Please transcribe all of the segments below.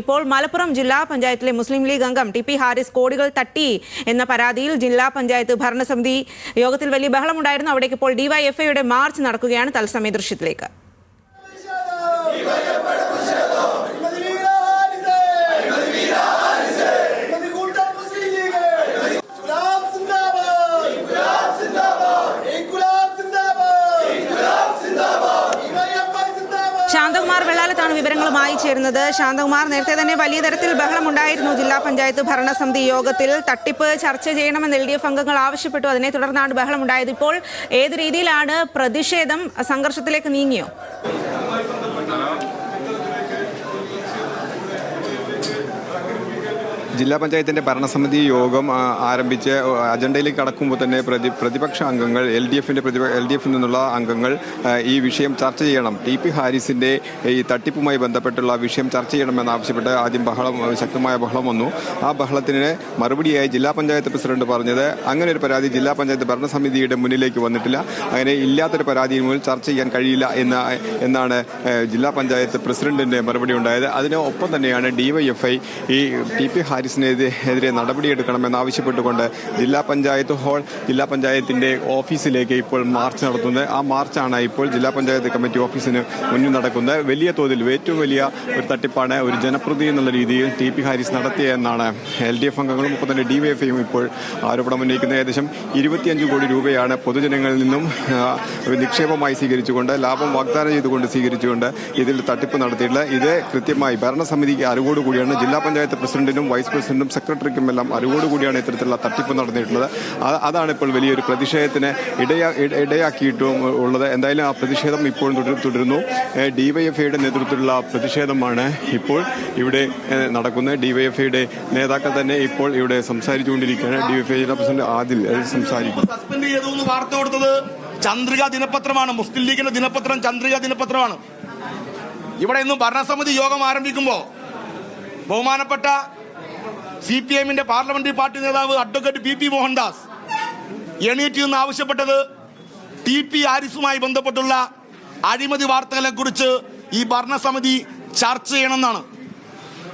ഇപ്പോൾ മലപ്പുറം ജില്ലാ പഞ്ചായത്തിലെ മുസ്ലിം ലീഗ് അംഗം ടി.പി. ഹാരിസ് കോടികൾ തട്ടി എന്ന പരാതിയിൽ ജില്ലാ പഞ്ചായത്ത് ഭരണസമിതി യോഗത്തിൽ വലിയ ബഹളമുണ്ടായിരുന്നു. അവിടേക്ക് ഇപ്പോൾ ഡിവൈഎഫ്ഐയുടെ മാർച്ച് നടക്കുകയാണ്. തത്സമയ ദൃശ്യത്തിലേക്ക്. ശാന്തകുമാർ വെള്ളാലത്താണ് വിവരങ്ങളുമായി ചേരുന്നത്. ശാന്തകുമാർ, നേരത്തെ തന്നെ വലിയ തരത്തിൽ ബഹളമുണ്ടായിരുന്നു ജില്ലാ പഞ്ചായത്ത് ഭരണസമിതി യോഗത്തിൽ. തട്ടിപ്പ് ചർച്ച ചെയ്യണമെന്ന് LDF അംഗങ്ങൾ ആവശ്യപ്പെട്ടു. അതിനെ തുടർന്നാണ് ബഹളമുണ്ടായത്. ഇപ്പോൾ ഏത് രീതിയിലാണ് പ്രതിഷേധം? സംഘർഷത്തിലേക്ക് നീങ്ങിയോ? ജില്ലാ പഞ്ചായത്തിൻ്റെ ഭരണസമിതി യോഗം ആരംഭിച്ച് അജണ്ടയിലേക്ക് കടക്കുമ്പോൾ തന്നെ പ്രതിപക്ഷ അംഗങ്ങൾ LDF-ൽ നിന്നുള്ള അംഗങ്ങൾ ഈ വിഷയം ചർച്ച ചെയ്യണം, ടി.പി. ഹാരിസിൻ്റെ ഈ തട്ടിപ്പുമായി ബന്ധപ്പെട്ടുള്ള വിഷയം ചർച്ച ചെയ്യണമെന്നാവശ്യപ്പെട്ട് ആദ്യം ശക്തമായ ബഹളം വന്നു. ആ ബഹളത്തിന് മറുപടിയായി ജില്ലാ പഞ്ചായത്ത് പ്രസിഡന്റ് പറഞ്ഞത് അങ്ങനെ ഒരു പരാതി ജില്ലാ പഞ്ചായത്ത് ഭരണസമിതിയുടെ മുന്നിലേക്ക് വന്നിട്ടില്ല, അങ്ങനെ ഇല്ലാത്തൊരു പരാതിയിൽ മുന്നിൽ ചർച്ച ചെയ്യാൻ കഴിയില്ല എന്നാണ് ജില്ലാ പഞ്ചായത്ത് പ്രസിഡന്റിന്റെ മറുപടി ഉണ്ടായത്. അതിനൊപ്പം തന്നെയാണ് DYFI ഈ ടി.പി. ഹാരിസിനെതിരെ നടപടിയെടുക്കണമെന്നാവശ്യപ്പെട്ടുകൊണ്ട് ജില്ലാ പഞ്ചായത്തിന്റെ ഓഫീസിലേക്ക് ഇപ്പോൾ മാർച്ച് നടത്തുന്നത്. ആ മാർച്ചാണ് ഇപ്പോൾ ജില്ലാ പഞ്ചായത്ത് കമ്മിറ്റി ഓഫീസിന് മുന്നിൽ നടക്കുന്നത്. വലിയ തോതിൽ ഏറ്റവും വലിയ ഒരു തട്ടിപ്പാണ് ഒരു ജനപ്രതിനിധി എന്നുള്ള രീതിയിൽ ടി.പി. ഹാരിസ് നടത്തിയെന്നാണ് LDF അംഗങ്ങളും ഒപ്പം തന്നെ DYFIയും ഇപ്പോൾ ആരോപണം ഉന്നയിക്കുന്നത്. ഏകദേശം 25 കോടി രൂപയാണ് പൊതുജനങ്ങളിൽ നിന്നും നിക്ഷേപമായി സ്വീകരിച്ചുകൊണ്ട്, ലാഭം വാഗ്ദാനം ചെയ്തുകൊണ്ട് സ്വീകരിച്ചുകൊണ്ട് ഇതിൽ തട്ടിപ്പ് നടത്തിയിട്ടുള്ളത്. ഇത് കൃത്യമായി ഭരണസമിതിക്ക് അറിവോടുകൂടിയാണ്, ജില്ലാ പഞ്ചായത്ത് പ്രസിഡന്റിനും വൈസ് പ്രസിഡന്റും സെക്രട്ടറിക്കും എല്ലാം അറിവോടുകൂടിയാണ് ഇത്തരത്തിലുള്ള തട്ടിപ്പ് നടന്നിട്ടുള്ളത്. അതാണ് ഇപ്പോൾ വലിയൊരു പ്രതിഷേധത്തിന് ഇടയാക്കിയിട്ടും ഉള്ളത്. എന്തായാലും ആ പ്രതിഷേധം ഇപ്പോൾ തുടരുന്നു. DYFIയുടെ നേതൃത്വത്തിലുള്ള പ്രതിഷേധമാണ് ഇപ്പോൾ ഇവിടെ നടക്കുന്നത്. DYFIയുടെ നേതാക്കൾ തന്നെ ഇപ്പോൾ ഇവിടെ സംസാരിച്ചുകൊണ്ടിരിക്കുകയാണ്. DYFI ജില്ലാ പ്രസിഡന്റ് ആദിൽ സംസാരിക്കും. സസ്പെൻഡ് ചെയ്തു വാർത്ത കൊടുത്തത് ചന്ദ്രിക ദിനപത്രമാണ്, മുസ്ലിം ലീഗിന്റെ ദിനപത്രം ചന്ദ്രിക ദിനപത്രമാണ്. ഇവിടെ ഇന്നും ഭരണസമിതി യോഗം ആരംഭിക്കുമ്പോൾ ബഹുമാനപ്പെട്ട CPIഎമ്മിന്റെ പാർലമെന്ററി പാർട്ടി നേതാവ് അഡ്വക്കേറ്റ് PP മോഹൻദാസ് എണീറ്റ് നിന്ന് ആവശ്യപ്പെട്ടത് ടി.പി. ഹാരിസുമായി ബന്ധപ്പെട്ടുള്ള അഴിമതി വാർത്തകളെ കുറിച്ച് ഈ ഭരണസമിതി ചർച്ച ചെയ്യണമെന്നാണ്.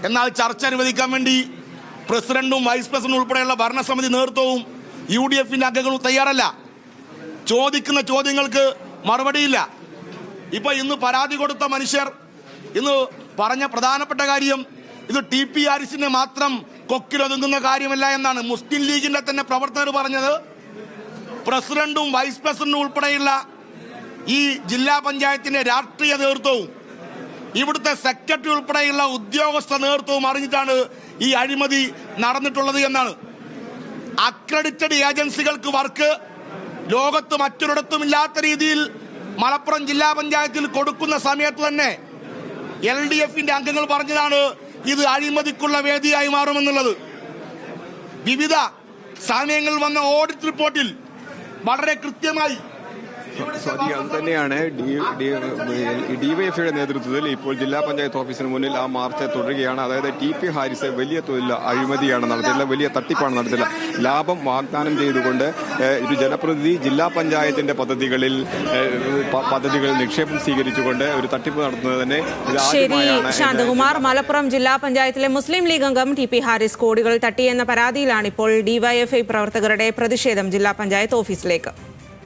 എന്നാൽ ചർച്ച അനുവദിക്കാൻ വേണ്ടി പ്രസിഡന്റും വൈസ് പ്രസിഡന്റും ഉൾപ്പെടെയുള്ള ഭരണസമിതി നേതൃത്വവും UDFന്റെ അംഗങ്ങളും തയ്യാറല്ല. ചോദിക്കുന്ന ചോദ്യങ്ങൾക്ക് മറുപടിയില്ല. ഇപ്പൊ ഇന്ന് പരാതി കൊടുത്ത മനുഷ്യർ ഇന്ന് പറഞ്ഞ പ്രധാനപ്പെട്ട കാര്യം ഇത് ടി.പി. ഹാരിസിനെ മാത്രം കൊക്കിലൊതുങ്ങുന്ന കാര്യമല്ല എന്നാണ്. മുസ്ലിം ലീഗിന്റെ തന്നെ പ്രവർത്തകർ പറഞ്ഞത് പ്രസിഡന്റും വൈസ് പ്രസിഡന്റും ഉൾപ്പെടെയുള്ള ഈ ജില്ലാ പഞ്ചായത്തിന്റെ രാഷ്ട്രീയ നേതൃത്വവും ഇവിടുത്തെ സെക്രട്ടറി ഉൾപ്പെടെയുള്ള ഉദ്യോഗസ്ഥ നേതൃത്വവും അറിഞ്ഞിട്ടാണ് ഈ അഴിമതി നടന്നിട്ടുള്ളത് എന്നാണ്. അക്രഡിറ്റഡ് ഏജൻസികൾക്ക് വർക്ക് ലോകത്ത് മറ്റൊരിടത്തുമില്ലാത്ത രീതിയിൽ മലപ്പുറം ജില്ലാ പഞ്ചായത്തിൽ കൊടുക്കുന്ന സമയത്ത് തന്നെ LDFന്റെ അംഗങ്ങൾ പറഞ്ഞതാണ് ഇത് അഴിമതിക്കുള്ള വേദിയായി മാറുമെന്നുള്ളത്. വിവിധ സമയങ്ങളിൽ വന്ന ഓഡിറ്റ് റിപ്പോർട്ടിൽ വളരെ കൃത്യമായി അത് തന്നെയാണ് DYFIയുടെ നേതൃത്വത്തിൽ ഇപ്പോൾ ജില്ലാ പഞ്ചായത്ത് ഓഫീസിന് മുന്നിൽ ആ മാർച്ച് തുടരുകയാണ്. അതായത് ടി.പി. ഹാരിസ് വലിയ തോതിൽ അഴിമതിയാണ് നടത്തിയിട്ടുള്ളത്, വലിയ തട്ടിപ്പാണ് നടത്തിയിട്ടുള്ളത്. ലാഭം വാഗ്ദാനം ചെയ്തുകൊണ്ട് ഒരു ജനപ്രതിനിധി ജില്ലാ പഞ്ചായത്തിന്റെ പദ്ധതികളിൽ നിക്ഷേപം സ്വീകരിച്ചുകൊണ്ട് ഒരു തട്ടിപ്പ് നടത്തുന്നത് തന്നെ ശരി. ശാന്തകുമാർ, മലപ്പുറം ജില്ലാ പഞ്ചായത്തിലെ മുസ്ലിം ലീഗ് അംഗം ടി.പി. ഹാരിസ് കോടികൾ തട്ടിയെന്ന പരാതിയിലാണ് ഇപ്പോൾ DYFI പ്രവർത്തകരുടെ പ്രതിഷേധം ജില്ലാ പഞ്ചായത്ത് ഓഫീസിലേക്ക്.